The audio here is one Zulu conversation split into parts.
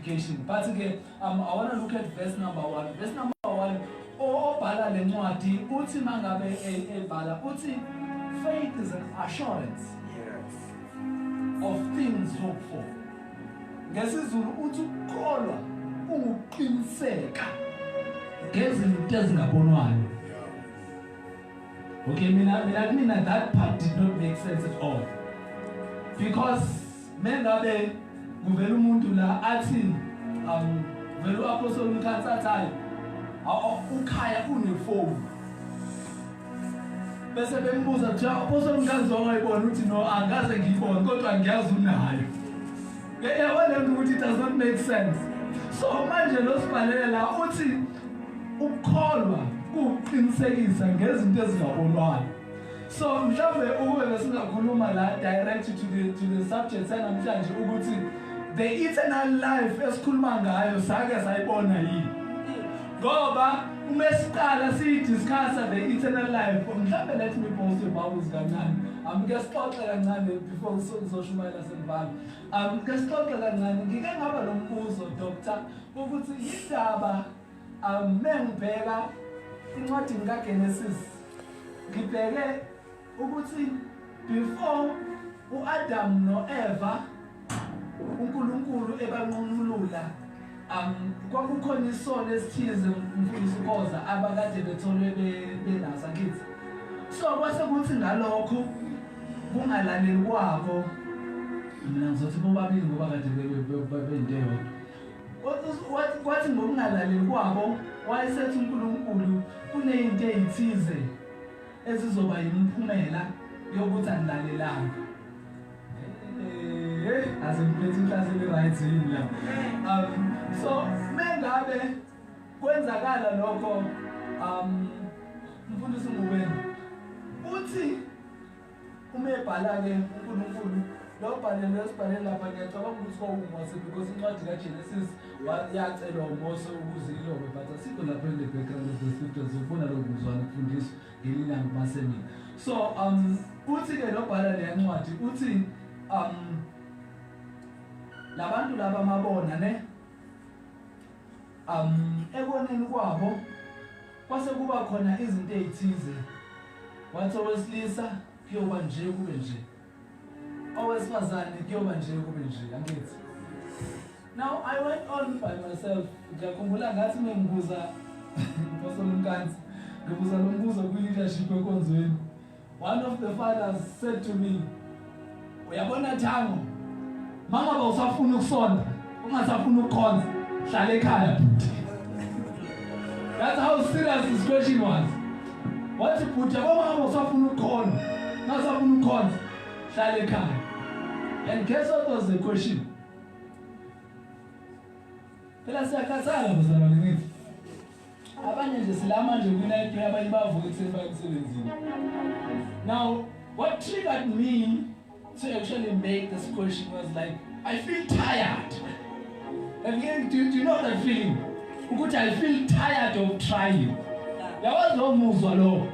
sanctification. But again, I want to look at verse number 1. Verse number 1, obhala lencwadi uthi mangabe ebhala uthi faith is an assurance of things hoped for. NgesiZulu uthi ukukholwa unguqiniseka ngezinto ezingabonwayo. Okay, mina that part did not make sense at all. Because mengabe kuvela umuntu la athi vele uApostle uMkhansi athayo ukhaya unefoni. Bese bembuza nje uApostle uMkhansi ongayibona uthi no angaze ngiyibone kodwa ngiyazi unayo. Yabona ukuthi it does not make sense. So manje lo sibhalela la uthi ukukholwa kuqinisekisa ngezinto ezingabonwayo. So mhlawumbe ube besingakhuluma la direct to the subject sanamhlanje ukuthi the eternal life esikhuluma ngayo sake sayibona yini. Ngoba uma siqala discuss the eternal life, mhlawumbe let me pause your Bibles kancane. Ngesixoxe kancane before ngizoshumayela senibala. Ngesixoxe kancane ngike ngaba nombuzo Dr. ukuthi indaba mengibheka incwadini kaGenesis ngibheke ukuthi before uAdam noEva uNkulunkulu ebanqunulula kwakukhona isono esithize umfundisi uKhoza abakade betholwe benazo ngithi. So kwase kuthi ngalokho kungalaleli kwabo mina ngizothi bobabili ngoba kade beyinteyo. Kwathi ngokungalaleli kwabo wayesethi uNkulunkulu kunezinto ezithize ezizoba yimphumela yokuthi anilalelanga. Azimpethi inhlaselo right yini la. So mengabe kwenzakala lokho umfundisi ngubeni uthi uma ebhala ke uNkulunkulu lo bhalele esibhalele lapha ngiyacabanga ukuthi kwawuMose because incwadi kaGenesis yacelwa uMose ukuze ilobe but asikho lapha in the background of the scriptures ubona lo kuzwana kufundiswa ngelilanga kumasemini. So uthi ke lo bhala le ncwadi uthi labantu laba mabona ne eboneni kwabo kwase kuba khona izinto ezithize. Wathi owesilisa kuyoba nje kube nje, owesifazane kuyoba nje kube nje, angithi. Now I went on by myself. Ngiyakhumbula ngathi mengibuza Apostle uMkhansi ngibuza lo mbuzo kwi-leadership ekonzweni. One of the fathers said to me, uyabona Thango, mama bawusafuna ukusonda ungasafuna ukukhonza hlala ekhaya. That's how serious this question was. What if put your mama bawusafuna ukukhonza ungasafuna ukukhonza hlala ekhaya? And guess what was the question? Phela siyakhathala bazalwane ngithi. Abanye nje silama nje kuna prayer abanye bavuka ekuseni bayakusebenzini. Now what triggered me to actually make this question was like, I feel tired. And do you know that feeling? Ukuthi I feel tired of trying. Yawazi lo muzwa lo.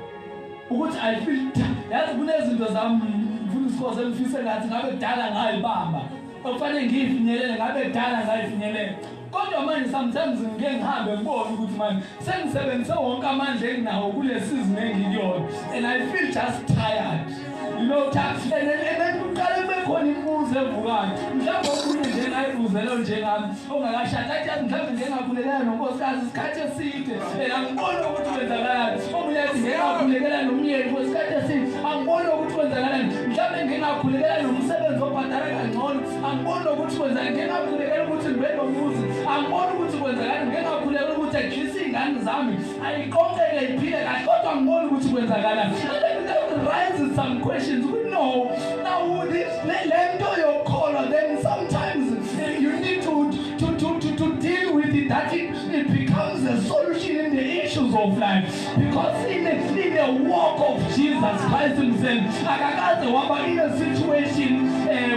Ukuthi I feel yazi kunezinto zami mfundisi Khoza emfise ngathi ngabe kudala ngayibamba. Okufanele ngiyifinyelele ngabe kudala ngayifinyelela. Kodwa manje sometimes ngike ngihambe ngibone ukuthi manje sengisebenzise wonke amandla enginawo kule season engikuyona and I feel just tired. You know, and uqale bekhona imibuzo evukayo. Mhlawumbe okhunye nje ngayibuzela njengami ongakashada athi mhlawumbe njengakhulekela nonkosikazi isikhathi eside. Angiboni ukuthi kwenzakalani. Omunye athi ngingakhulekela nomyeni kwesikhathi eside. Angiboni ukuthi kwenzakalani. Mhlawumbe ngingakhulekela nomsebenzi obhadala kangcono. Angiboni ukuthi kwenzakalani. Ngingakhulekela ukuthi ngibe nomuzi. Angiboni ukuthi kwenzakalani. Ngingakhulekela ukuthi ngishise izingane zami ayiqoqeke iphile kahle. Kodwa angiboni ukuthi kwenzakalani. Raises some questions. We know now your color. Then sometimes you need to deal with it. That it becomes a solution in the issues of life. Because in the walk of Jesus Christ Himself, Akakaze in a situation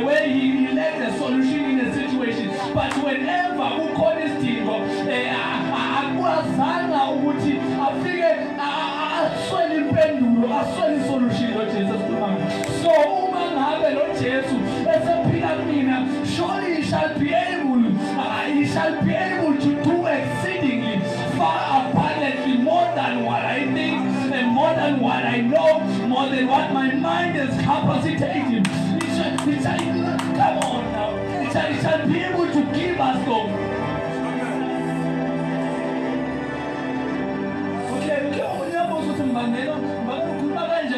where he led a solution in a situation. But whenever we call this thing, akuwazanga ukuthi afike aswele impendulo aswele solution lo Jesus kukhona. So uma ngabe lo Jesu esephila mina, surely he shall be able shall be able to do exceedingly far abundantly more than what I think and more than what I know, more than what my mind is capacitating. It shall come on now. It shall be able to give us those. Okay, uyabuza ukuthi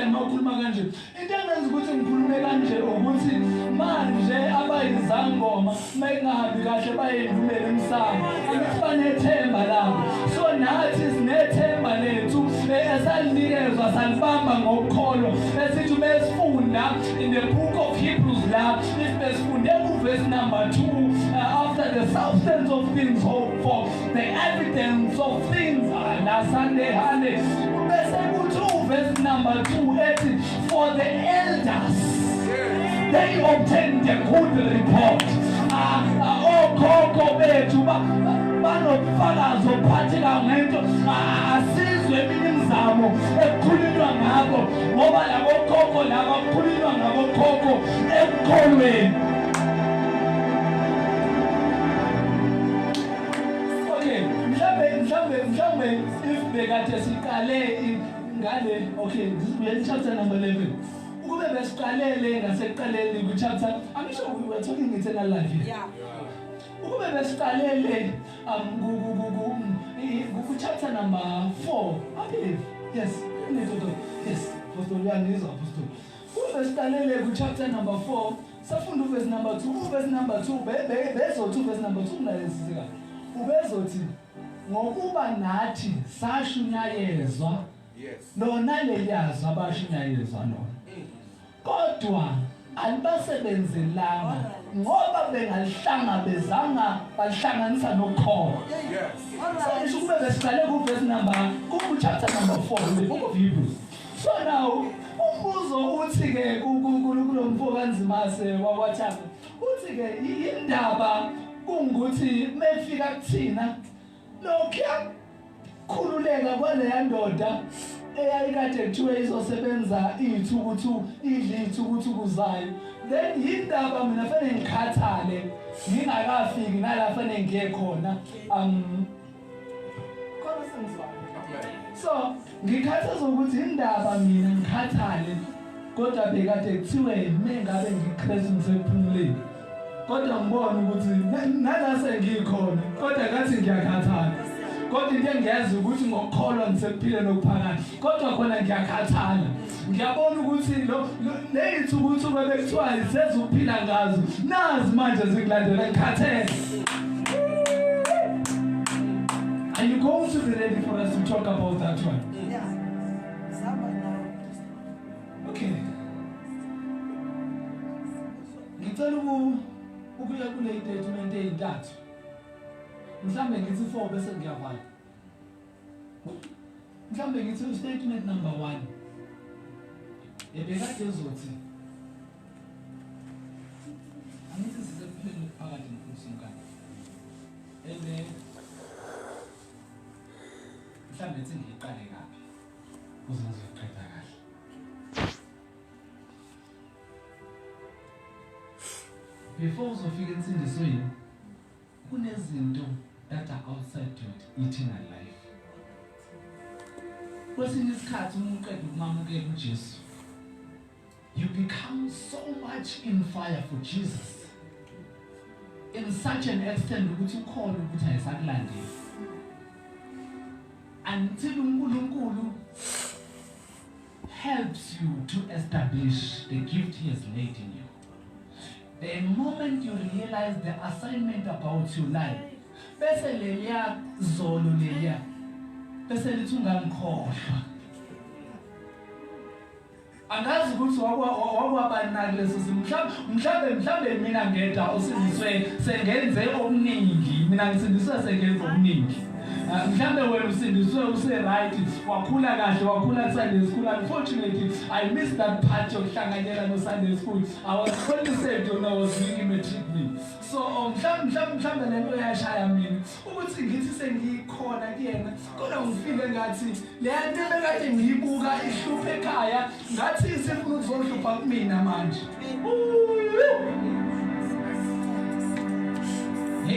ngikhuluma kanje. Into engenza ukuthi ngikhulume kanje ukuthi manje abayizangoma mayengahambi kahle bayendlulele emsamo. Angithi banethemba labo. So nathi sinethemba lethu esalinikezwa salibamba ngokukholwa. Esithi besifunda in the book of Hebrews la isifunde kuverse number 2 after the substance of things hoped for, the evidence of things la Sunday hale. Bese kuthi verse number 2 ethi for the elders they obtained a good report. Okhokho bethu banobufakazi ophatheka ngento asizwe imizamo ekhulunywa ngabo ngoba labo khokho laba kukhulunywa ngabo khokho ekholweni. Okay, mhlambe if bekade siqale ngale, okay, we are chapter number 11. Ukube besiqalele ngasekuqaleni ku chapter, I'm sure we were talking eternal life here. Yeah. Ukube besiqalele ku chapter number 4, I believe. Yes. Yes. Apostle Jan is apostle. Ukube besiqalele ku chapter number 4, safunda verse number 2, verse number 2, bezothi verse number 2 la lesizika. Ubezothi ngokuba nathi sashunyayezwa. Yes. Lona leliyazwa abashunyayezwa lona. Kodwa alibasebenzelanga ngoba bengalihlanga bezanga balihlanganisa nokholo. Yes. So ukube besiqale ku verse number ku chapter number 4 in the book of Hebrews. So now umbuzo uthi ke kulomfo kanzimase wawathapha. Uthi ke indaba kungukuthi mefika kuthina lokho khululeka kwaleya ndoda eyayikade kuthiwe izosebenza iy'thukuthuku zayo. Then yindaba mina fanele ngikhathale ngingakafiki nala fanele ngiye khona. So ngikhathaza ukuthi indaba mina ngikhathale kodwa bekade kuthiwe mengabe ngiKristu ngisephumuleni. Kodwa ngibona ukuthi nala sengikhona kodwa ngathi ngiyakhathala. Kodwa into engiyazi ukuthi ngokukholwa ngisephile nokuphakathi. Kodwa khona ngiyakhathala. Ngiyabona ukuthi ley'thukuthuku ebekuthiwa sezuphila ngazo nazi manje zikulandela ngikhathele. Are you going to be ready for us to talk about that one? Yeah. Okay. Ngicela ukuya kule statement ey'ntathu. Mhlambe ngithi 4 bese ngiyavala. Mhlambe ngithi statement number 1. Ebekade uzothi angithi sisephileni phakathi nokusinkana. Mhlambe ngithi ngiqale kapi ukuze ngizoqeda kahle. Before uzofika ensindisweni kunezinto that are outside your eternal life. Kwesinye isikhathi umuntu qeda ukumamukela uJesu, you become so much in fire for Jesus in such an extent ukuthi ukhona ukuthi ayisakulandeli until uNkulunkulu helps you to establish the gift He has laid in you. The moment you realize the assignment about your life, bese leya zolo leya bese lithi ungangikhohlwa. Angazi ukuthi wakwabani leso mhlambe mina ngeda usindiswe sengenze okuningi, mina ngisindiswe sengenze okuningi. Mhlambe wena usindiswe use-right, wakhula kahle, wakhula Sunday school. Unfortunately, I missed that part yokuhlanganyela no Sunday school. I was only saved when I was doing matric me. So mhlambe lento yashaya mina ukuthi ngithi sengikhona kuyena kodwa ngifile ngathi le nto bekade ngiyibuka ihluphe ekhaya ngathi isifuna ukuzohlupha kumina manje.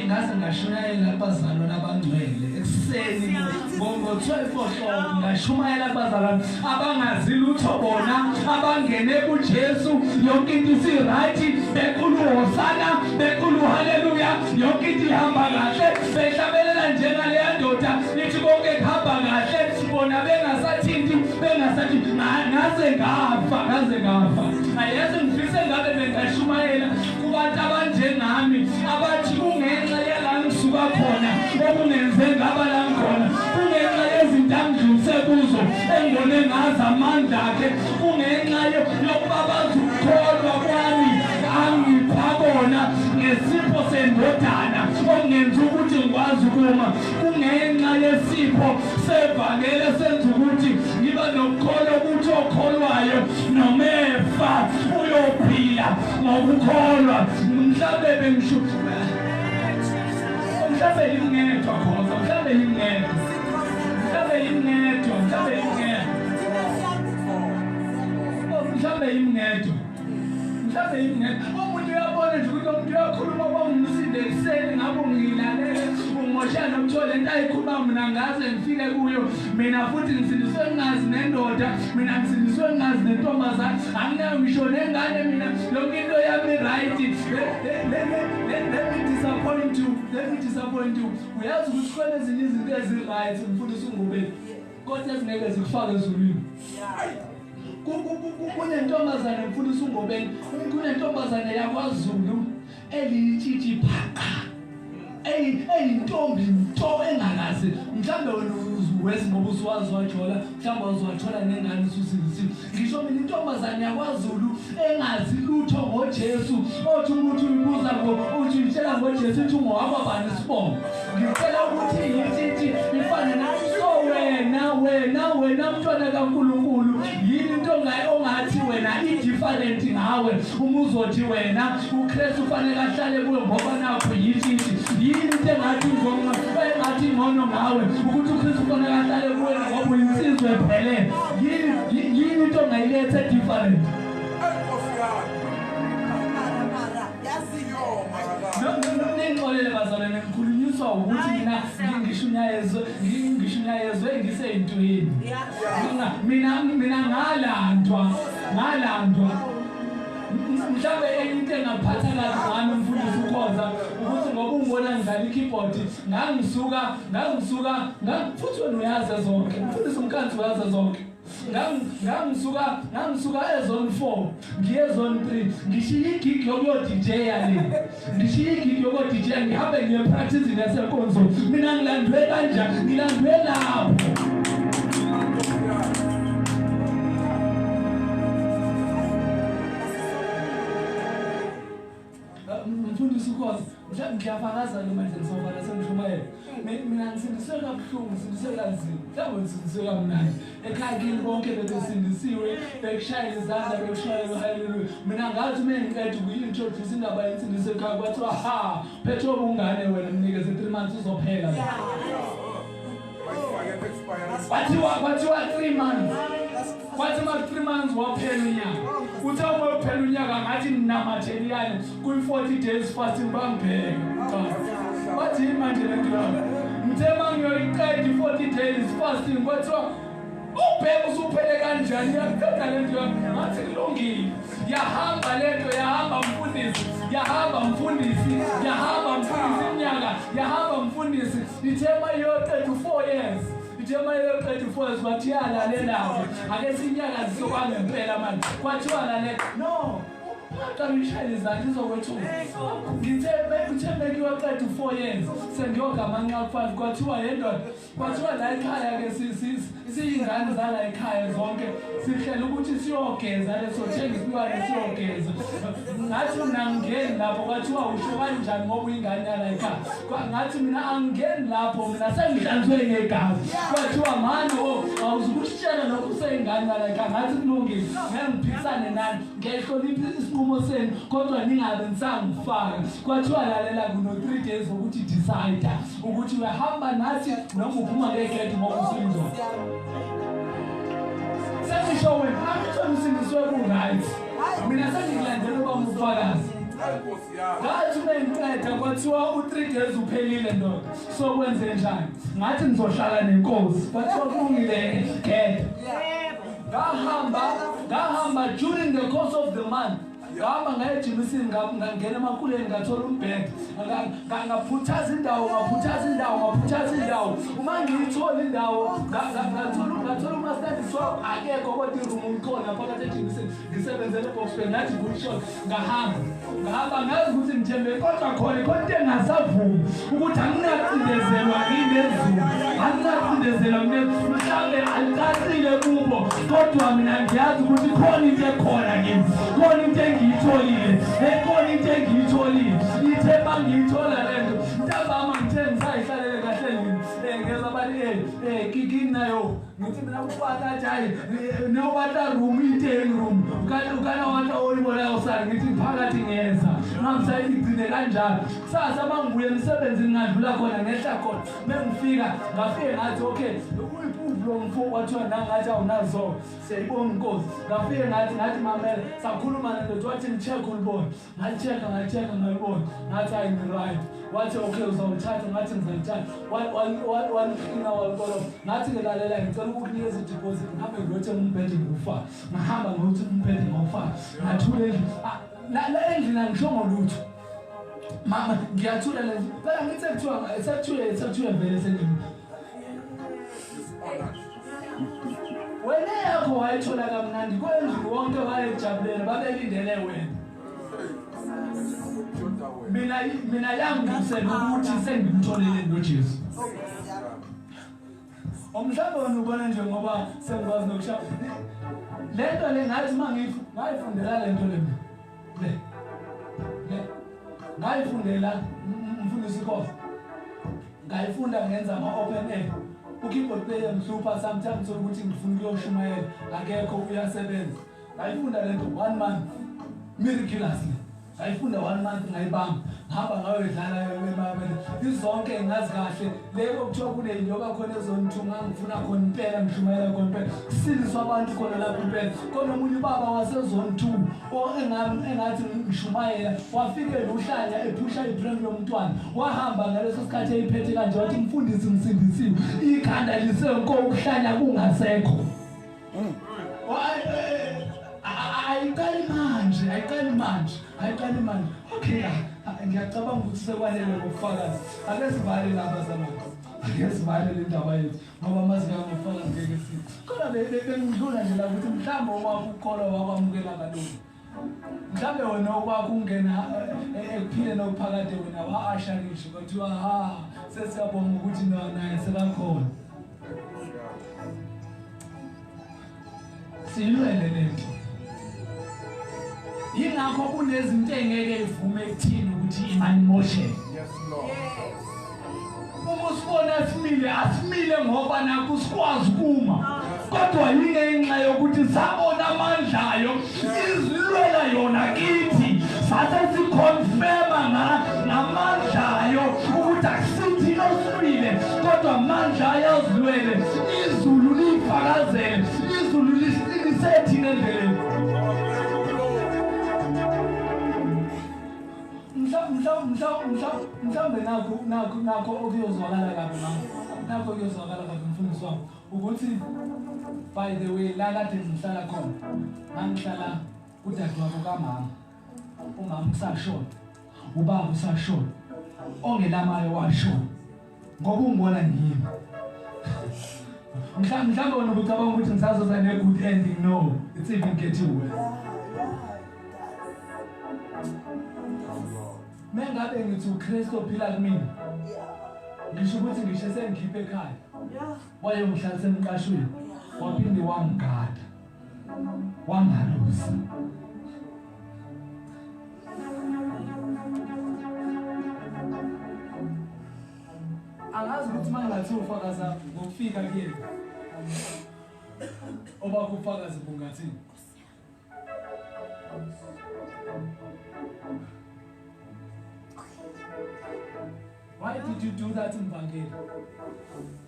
ngase ngashumayela abazalwane abangcwele ekuseni ngo-12 o'clock ngashumayela abazalwane abangazi lutho bona abangene kuJesu yonke into isi-right bekhulu hosana bekhulu haleluya yonke into ihamba kahle behlabelela njengaleya ndoda ithi konke kuhamba kahle bona bengasathi ngaze ngafa ayazi ngifise ngabe bengashumayela kubantu abanjengami abathi kungenxa yala ngisuka khona okungenze ngaba la khona kungenxa yezinto angidlulise kuzo engibone ngazi amandla akhe kungenxa yokuba bazukholwa kwami angipha bona ngesipho sendodana okungenza ukuthi ngikwazi ukuma kungenxa yesipho sevangeli senza ukuthi ngiba nokukholo ukuthi okholwayo nomefa uyophila ngokukholwa mhlawumbe bengisho mhlawumbe ingedwa khona mhlawumbe ingedwa umuntu uyabona nje ukuthi umuntu uyakhuluma kwangumsinde ekuseni ngabo ngilalele ungoshana umthole into ayikhuluma mina ngaze ngifike kuyo mina futhi ngisindiswe ngazi nendoda mina ngisindiswe ngazi nentombazana anginayo ngisho nengane mina yonke into yami right let me disappoint you uyazi ukuthi khona ezinye izinto ezi-right mfundisi ungubeni kodwa ezingeke zikufake ezulwini kunentombazane mfundisi ungobeni kunentombazane yakwaZulu elitshitshi phaqa eyintombi nto engakazi mhlawumbe wena uwezi ngoba usuwazi wajola mhlawumbe uzwathola nengane ususindisiwe ngisho mina intombazane yakwaZulu engazi lutho ngoJesu othi umuntu uyibuza uthi uyitshela ngoJesu uthi ungowabani isibongo ngicela ukuthi yithi ifane wena mntwana kaNkulunkulu yini into ongathi wena i-different ngawe umuzothi wena uKristu ufanele ahlale kuwe ngoba nakho yithi yini into engathi ngono ngawe ukuthi uKristu ufanele ahlale kuwe ngoba uyinsizwe phele yini into ongayilethe different ningixolele bazalwane ngikhulunyiswa ukuthi mina ngishunyayezwe ngiseyintweni mina ngalandwa mhlawumbe enye into engaphatha kazi ngami umfundisi ukhoza ukuthi ngoba ungibona ngidlala i-keyboard ngangisuka futhi wena uyazi zonke umfundisi umkhansi uyazi zonke ngangisuka ezone 4 ngiye ezone 3 ngishiya igig yokuyo-DJ yale ngihambe ngiye practice nesenkonzo mina ngilandwe kanjani ngilandwe lapho mfundisi ukhoza ngiyafakaza noma nje ngizobala sengishumayela mina ngisindiswe kabuhlungu ngisindiswe kanzima mhlawumbe ngisindiswe kamnandi ekhaya kini bonke bebesindisiwe bekushayela izandla bekushayela haleluya mina ngathi uma ngiqeda ukuyi-introduce indaba yensindiso ekhaya kwathiwa phethe obungane wena mnikeze 3 months uzophela kwathiwa 3 months kwathi ma 3 months waphela unyaka uthi uma uphela unyaka ngathi ninamatheliane kuyi-40 days fasting bangibheka wathi manje lento yami ngithema ngiyoyiqeda i-40 days fasting kwathiwa ubheka usuphele kanjani yaqeda lento yami ngathi kulungile yahamba lento yahamba mfundisi inyaka yahamba mfundisi ithema iyoqeda 4 years ithema iyoqeda 4 years bathi yalalelapho ake sinyaka zisokwange impela manje kwathiwa lalela no Kamishayeli izandla izokwethuka ngithembe kiyoqeda 4 years sengiyogamanqa 5 kwathiwa yedwa kwathiwa la ekhaya ke siyingane zala ekhaya zonke sihlele ukuthi siyogeza leso thenga isiwane siyogeza ngathi mina ngingeni lapho kwathiwa usho kanjani ngoba uyingane yala ekhaya ngathi mina angingeni lapho mina sengihlanzwe ngegazi kwathiwa manje awuzukushela lokho useyingane yala ekhaya ngathi kulungile ngiphikisane nani ngehlonipha isinqumo senu kodwa ningabe nisangifaka kwathiwa lalela kuno 3 days ukuthi decide ukuthi uyahamba nathi noma uphuma ngegedi ngoba usindwa sengisho wena akuthola usindiswe ku right mina sengilandela uba umfakazi ngathi uneyinceda kwathiwa u3 days uphelile ndoda sokwenze njani ngathi ngizohlala nenkosi kwathiwa kulungile ngeke ngahamba during the course of the month ngahamba ngaye ejimisini ngangena emakuleni ngathola umbhede ngaphuthaza indawo uma ngiyithola indawo ngathola umastandisi wabo akekho kodwa iroom ukhona phakathi ejimisini ngisebenzele eboxbay ngathi bullshot ngahamba ngazi ukuthi ngithembe kodwa khona into engasavumi ukuthi anginacindezelwa ngiyinezulu mhlawumbe alicacile kubo kodwa mina ngiyazi ukuthi khona into ekhona kimi khona into engiyitholile ithemba ngiyithola lento ntambama ngithe ngisayihlalele kahle ngeza bathi kikinayo ngithi mina ukufaka hayi nobata room itheni room ukana wata oyibona usana ngithi phakathi ngeza ngamsayigcine kanjalo sasa mangibuye emsebenzini ngadlula khona ngehla khona mengifika ngafike ngathi okay lo mfo wathiwa nangathi awunazo siyayibona inkosi ngafike ngathi mamela sakhuluma nento wathi ngicheck ulibona ngacheck ngayibona ngathi hayi right wathi okay uzawuthatha ngathi ngizalithatha walifina walibona ngathi ngelalela ngicela ukukunikeza ideposit ngihambe ngiyothenga umbhede ngufaka ngahamba ngokuthi umbhede ngawufaka ngathula la endlini angishongo lutho mama ngiyathula le phela ngithi sekuthiwa vele sendini wena yakho wayithola kamnandi kwendlu wonke wayejabulela babelindele wena mina yangisela ukuthi sengimtholele noJesu omhlaba wona ubona nje ngoba sengikwazi nokushaya lento le ngathi ngayifundela lento le ngayifundela umfundisi Khoza ngayifunda ngenza ama-open air ukeyboard player mhlupha sometimes ukuthi ngifuna ukuyoshumayela akekho uyasebenza ngayifunda lento 1 month miraculous ngayifunda 1 month ngayibamba ngihamba ngayodlala emabele izonke ngazi kahle leko kuthiwa kuneyinyoka khona ezonithunga ngifuna khona impela ngishumayela khona impela siliswa abantu khona lapho impela khona umunye ubaba wasezonithu engathi ngishumayela wafike eluhlanya ephusha ibrand yomntwana wahamba ngaleso sikhathi eyiphethe kanje wathi umfundisi ngisindisiwe ikhanda lisenko ukuhlanya kungasekho ayiqali manje okay ngiyacabanga ukuthi sekwanele ngofakazi ake sivale lapha zamanje ake sivale le ndaba yethu ngoba mazi ngofakazi ngeke sithi kodwa bengidlula nje la ukuthi mhlawumbe wakho ukholwa wakwamukela kalulu mhlawumbe wena okwakho ungena ekuphile nokuphakade wena wa-asha ngisho kuthiwa sesiyabonga ukuthi naye sekakhona silwele lento yingakho kunezinto engeke ivume ekuthini ukuthi imani moshe uma usibona asimile ngoba nakho sikwazi kuma kodwa yingenxa yokuthi sabona amandlayo izilwela yona kithi sase sikonfirma ngamandlayo ukuthi akusithi osilwile kodwa amandlayo azilwele izulu lifakazele izulu lisethi nendleleni mhlawumbe nakho okuyozwakala kabi nakho okuyozwakala kabi mfundisi wami ukuthi by the way la kade ngihlala khona ngangihlala udadewabo kamama umama usashona ubaba usashona ongelamayo washona ngoba ungibona ngimi mhlawumbe wena ubucabanga ukuthi ngisazoza ne-good ending no it's even getting worse mengabe ngithi uKristu ophila kumina ngisho ukuthi ngisho sengikhiphe ekhaya wayengihlalise emqashweni waphinde wangigada wangalusa angazi ukuthi mangathi ufakaza ngokufika kuyena obakufakaza bungathini why did you do that Mbangela?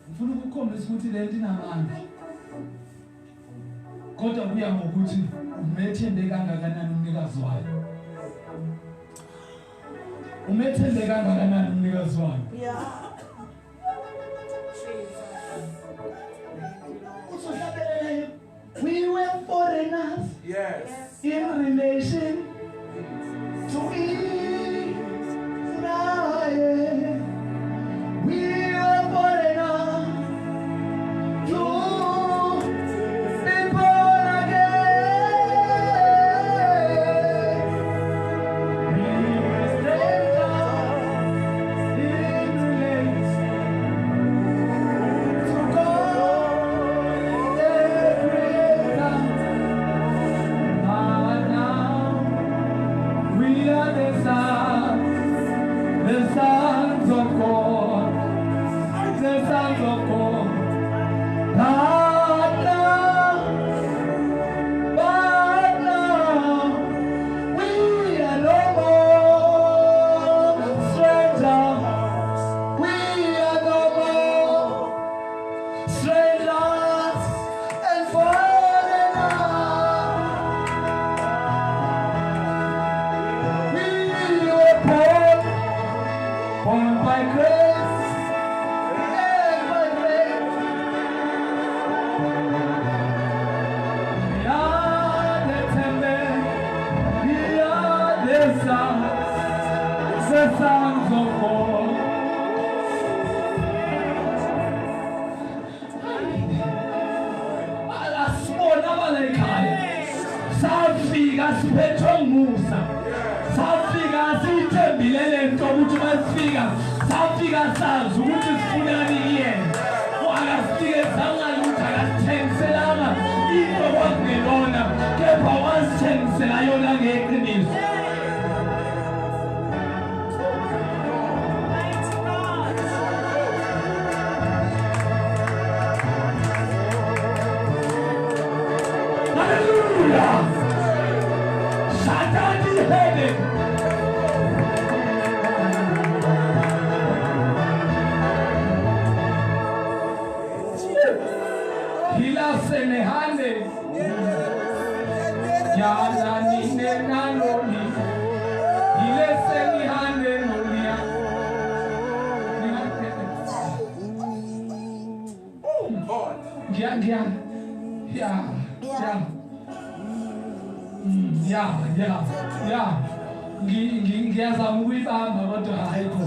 Ngifuna ukukhombisa ukuthi lento inamandla. Kodwa kuya ngokuthi umethembe kangakanani umnikazi wayo. umethembe kangakanani umnikazi wami? We were foreigners in relation to Israel. We were foreigners to be born again. We were strangers in relation to God, the Creator. But now we are the sons of God, the sons of God. But now, we are no more strangers. We are no more strangers and foreigners. We were born by grace and by grace. We are the temple, we are the sons of God. Asibona abalekhaya safika siphethwe umusa, safika siyithembile lento ukuthi masifika safika sazi ukuthi sifunani kuyena. Akasifike sangalutho, akasithengiselanga into kwakungelona, kepha wasithengisela yona ngeqiniso. Hallelujah! Shatati hede. Hila senehande. Yana nine nanoni. Hile senehande nolia. Ngiyazama ukuyibamba kodwa ayikho.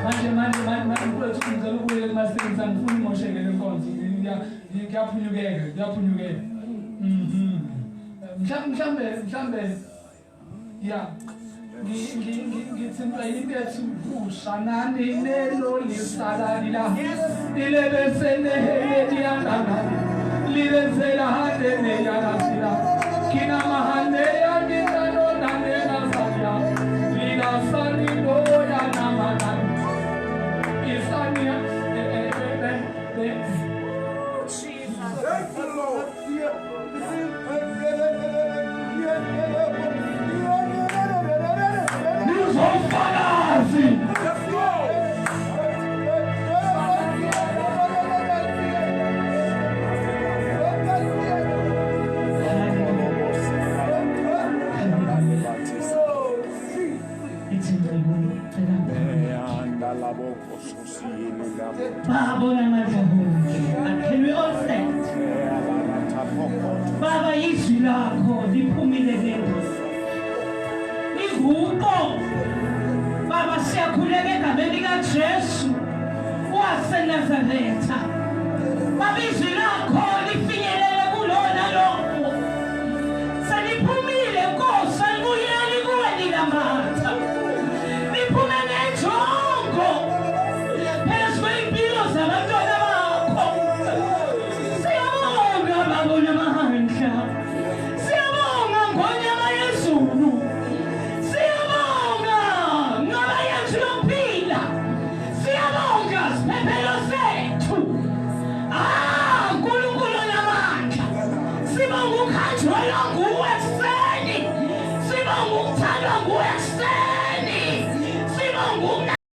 Manje mfowethu ngicela ukubuyela kumasingisa, ngifuna imosheke le nkonzo. Ngiyaphunyukeka. Mhlambe ngitsimba impethu ushanani nelo lisalalila ilebesene hediyangana libenzela hande neyalasila kina mahande yangitano nandena salya lila sanido ya namanan isania Can we all stand? Baba izwi lakho liphumile lento. Ivuko. Baba siyakhuleka egameni likaJesu waseNazaretha. Baba izwi lakho